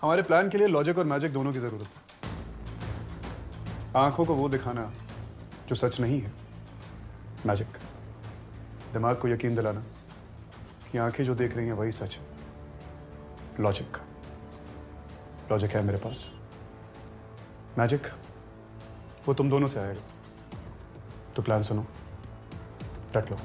हमारे प्लान के लिए लॉजिक और मैजिक दोनों की जरूरत है। आंखों को वो दिखाना जो सच नहीं है, मैजिक। दिमाग को यकीन दिलाना कि आंखें जो देख रही हैं वही सच है, लॉजिक। लॉजिक है मेरे पास, मैजिक वो तुम दोनों से आएगा। तो प्लान सुनो, रट लो।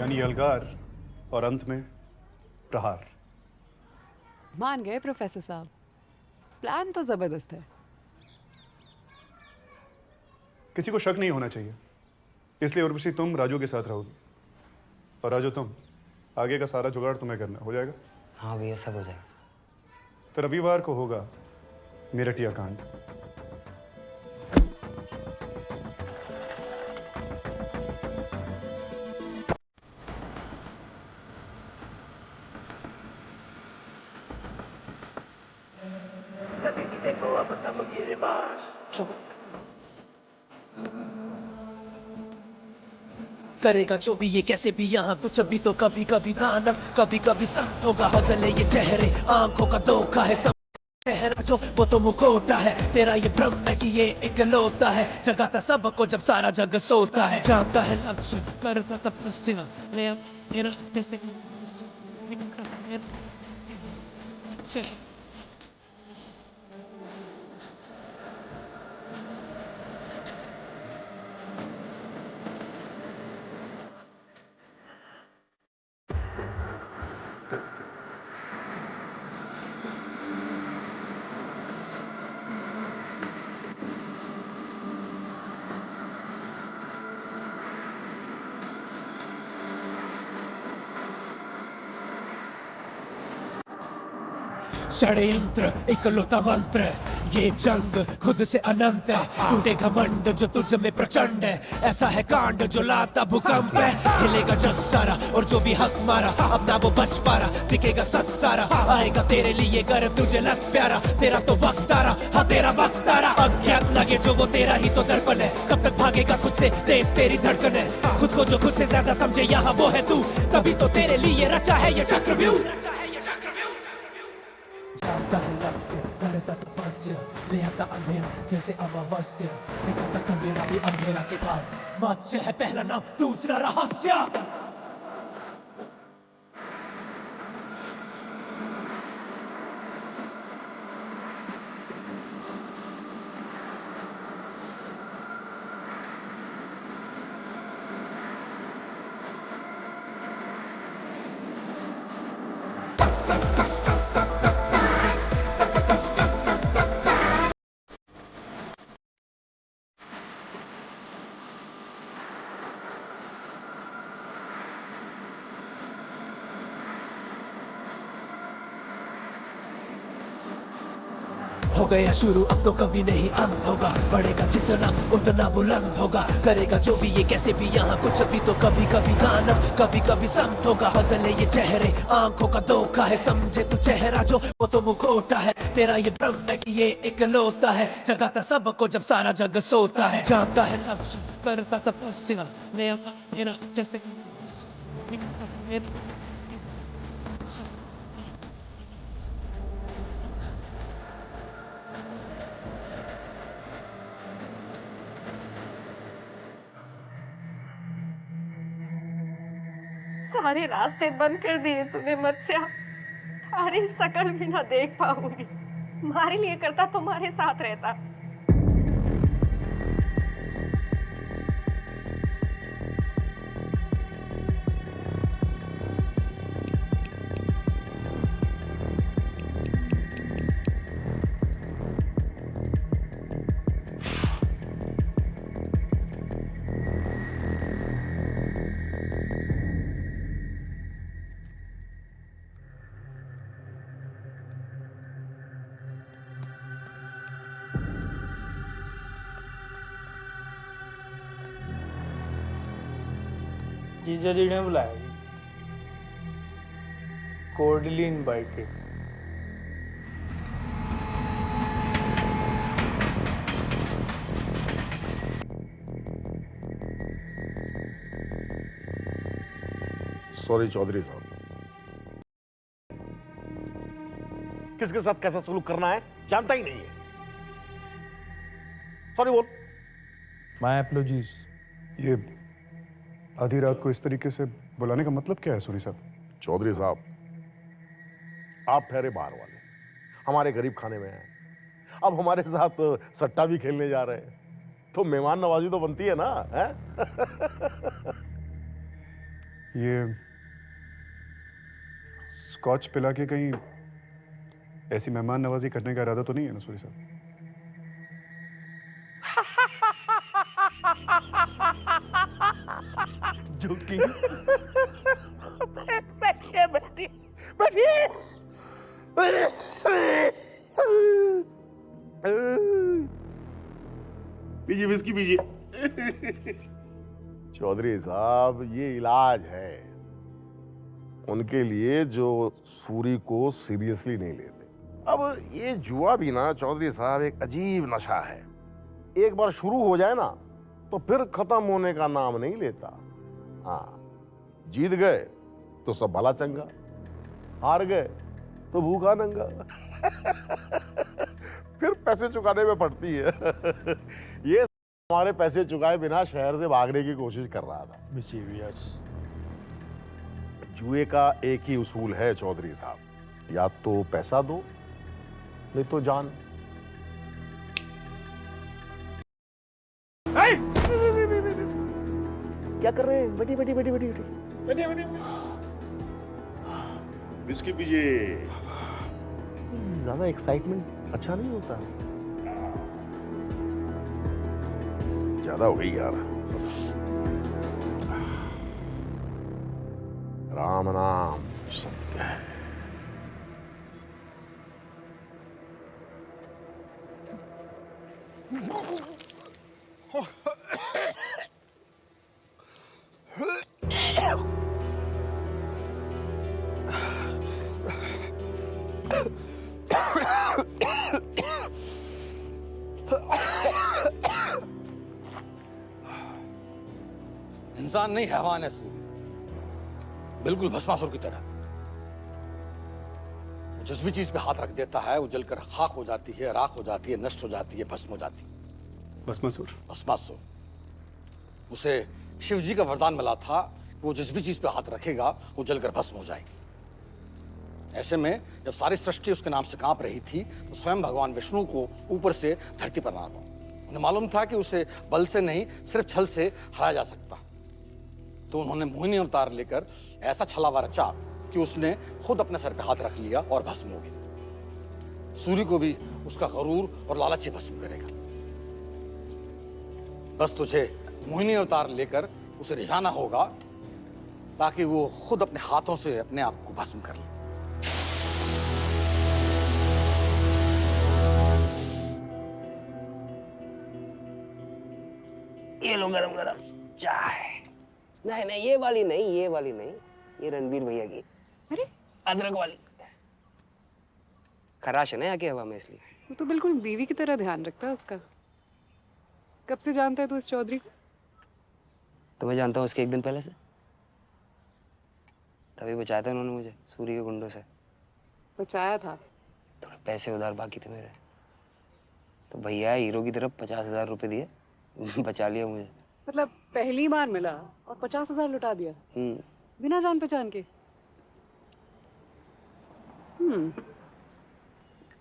यानी अलगार और अंत में प्रहार। मान गए प्रोफेसर साहब, प्लान तो जबरदस्त है। किसी को शक नहीं होना चाहिए, इसलिए उर्वशी तुम राजू के साथ रहोगी, और राजू तुम आगे का सारा जुगाड़ तुम्हें करना। हो जाएगा? हाँ भैया, सब हो जाएगा। तो रविवार को होगा मेरठिया कांड। करेगा जो भी ये कैसे भी यहाँ कुछ भी तो कभी कभी दानव कभी कभी संत होगा। बदले ये चेहरे आंखों का धोखा है, सब चेहरा जो वो तो मुखोटा है। तेरा ये भ्रम है कि ये इकलौता है, जगाता सबको जब सारा जग सोता है। जानता है लक्ष्य करता तपस्या, मेरा जैसे षड्यंत्र इकलौता मंत्र, ये जंग खुद से अनंत है। टूटे घमंड जो तुझ में प्रचंड है, ऐसा है कांड जो लाता भूकंप है। हिलेगा जग सारा और जो भी हक मारा, अब ना वो बच पा रहा, दिखेगा सच सारा। आएगा तेरे लिए गर्व तुझे लग प्यारा, तेरा तो वक्त आ रहा, हाँ तेरा वक्त आ रहा। अज्ञात लगे जो वो तेरा ही तो दर्पण है, कब तक भागेगा खुद से, तेज तेरी धड़कन है। खुद को जो खुद से ज्यादा समझे यहाँ वो है तू, तभी तो तेरे लिए रचा है ये चक्रव्यूह। जानता है लक्ष्य करता तपस्या, ले आता अंधेरा जैसे अमावस्या, निकलता सवेरा भी अंधेरा के बाद। मत्स्य है पहला नाम, दूसरा रहस्य। हो गया शुरू अब तो कभी नहीं अंत होगा, बढ़ेगा जितना उतना बुलंद होगा। करेगा जो भी ये कैसे भी यहाँ कुछ भी तो कभी कभी दानव कभी कभी संत होगा। बदले ये चेहरे आंखों का धोखा है, समझे तू चेहरा जो वो तो मुखोटा है। तेरा ये भ्रम है कि ये इकलौता है, जगाता सबको जब सारा जग सोता है। जानता है लक्ष्य करता तपस्या, मेरा जैसे सारे रास्ते बंद कर दिए तूने मत्स्या, सारी शकल भी ना देख पाऊंगी। हमारे लिए करता तुम्हारे साथ रहता। जीजा जी ने बुलाया जी, कोर्डली इनवाइटेड। सॉरी चौधरी साहब। किसके साथ कैसा सलूक करना है जानता ही नहीं है। सॉरी बोल। My apologies. ये आधी रात को इस तरीके से बुलाने का मतलब क्या है सूरी साहब? चौधरी साहब, आप ठहरे बाहर वाले, हमारे गरीब खाने में हैं। अब हमारे साथ सट्टा भी खेलने जा रहे हैं, तो मेहमान नवाजी तो बनती है ना, है? ये स्कॉच पिला के कहीं ऐसी मेहमान नवाजी करने का इरादा तो नहीं है ना सूरी साहब? जोकिंग। बैठिए बैठिए बैठिए। पीजिए विस्की पीजिए। चौधरी साहब, ये इलाज है उनके लिए जो सूरी को सीरियसली नहीं लेते। अब ये जुआ भी ना चौधरी साहब एक अजीब नशा है। एक बार शुरू हो जाए ना तो फिर खत्म होने का नाम नहीं लेता। हाँ, जीत गए तो सब भला चंगा, हार गए तो भूखा नंगा। फिर पैसे चुकाने में पड़ती है। ये हमारे पैसे चुकाए बिना शहर से भागने की कोशिश कर रहा था। जुए का एक ही उसूल है चौधरी साहब, या तो पैसा दो नहीं तो जान। क्या कर रहे हैं? बैठिए बैठिए बैठिए बैठिए बैठिए बैठिए। विस्की पीजिए। ज्यादा एक्साइटमेंट अच्छा नहीं होता। ज्यादा हो गई यार। राम नाम सत्य है। इंसान नहीं, हैवान है सूर्य, बिल्कुल भस्मासुर की तरह। जिस भी चीज पे हाथ रख देता है वो जलकर खाक हो जाती है, राख हो जाती है, नष्ट हो जाती है, भस्म हो जाती है। भस्मासुर? भस्मासुर। उसे शिव जी का वरदान मिला था कि वो जिस भी चीज पे हाथ रखेगा वो जलकर भस्म हो जाएगी। ऐसे में जब सारी सृष्टि उसके नाम से कांप रही थी तो स्वयं भगवान विष्णु को ऊपर से धरती पर लाना पड़ा। उन्हें मालूम था कि उसे बल से नहीं सिर्फ छल से हराया जा सकता। तो उन्होंने मोहिनी अवतार लेकर ऐसा छलावा रचा कि उसने खुद अपने सर पे हाथ रख लिया और भस्म हो गया। सूर्य को भी उसका गरूर और लालच ही भस्म करेगा। बस तुझे मोहिनी अवतार लेकर उसे रिझाना होगा ताकि वो खुद अपने हाथों से अपने आप को भस्म कर ले। ये लो गरम गरम चाय। नहीं नहीं, ये वाली नहीं, ये वाली नहीं, ये रणबीर भैया की। अरे अदरक वाली। खराश है ना यहाँ की हवा में, इसलिए। वो तो बिल्कुल बीवी की तरह ध्यान रखता है उसका। कब से जानता है तू इस चौधरी को? तो मैं जानता हूँ उसके एक दिन पहले से। तभी बचाया था उन्होंने मुझे सूर्य के गुंडों से। बचाया था? थोड़े पैसे उधार बाकी थे मेरे, तो भैया हीरो की तरफ 50,000 रुपए दिए, बचा लिया मुझे। मतलब पहली बार मिला और 50,000 लुटा दिया बिना जान पहचान के?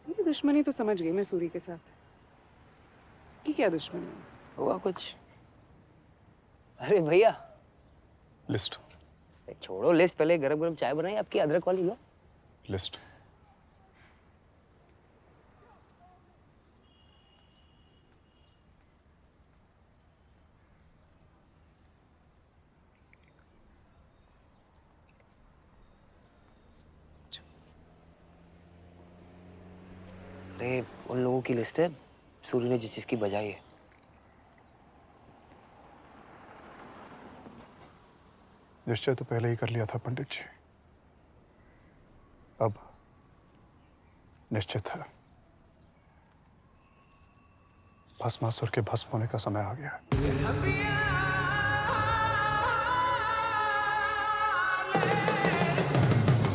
ये दुश्मनी तो समझ गई मैं सूरी के साथ। इसकी क्या दुश्मनी है? हुआ कुछ? अरे भैया लिस्ट। छोड़ो लिस्ट, पहले गरम गरम चाय बनाई आपकी अदरक वाली। लो लिस्ट। अरे उन लोगों की लिस्ट है सूर्य ने जिस चीज की बजाई है। निश्चय तो पहले ही कर लिया था पंडित जी। अब निश्चित है, भस्मासुर के भस्म होने का समय आ गया है।